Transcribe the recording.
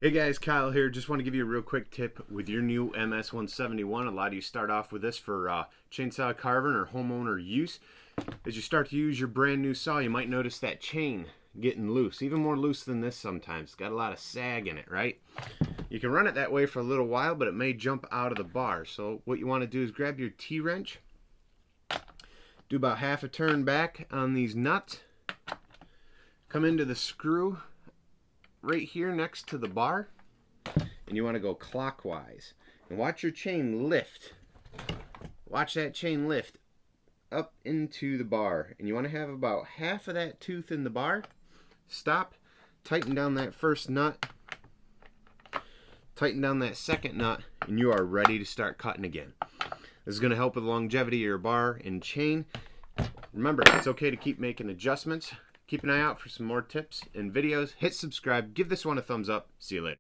Hey guys, Kyle here. Just want to give you a real quick tip with your new MS171. A lot of you start off with this for chainsaw carving or homeowner use. As you start to use your brand new saw, you might notice that chain getting loose, even more loose than this sometimes. It's got a lot of sag in it, right? You can run it that way for a little while, but it may jump out of the bar. So what you want to do is grab your T-wrench, do about half a turn back on these nuts, come into the screw right here next to the bar, and you want to go clockwise and watch your chain lift. Watch that chain lift up into the bar, and you want to have about half of that tooth in the bar. Stop, tighten down that first nut, tighten down that second nut, and you are ready to start cutting again. This is going to help with the longevity of your bar and chain. Remember, it's okay to keep making adjustments. Keep an eye out for some more tips and videos. Hit subscribe. Give this one a thumbs up. See you later.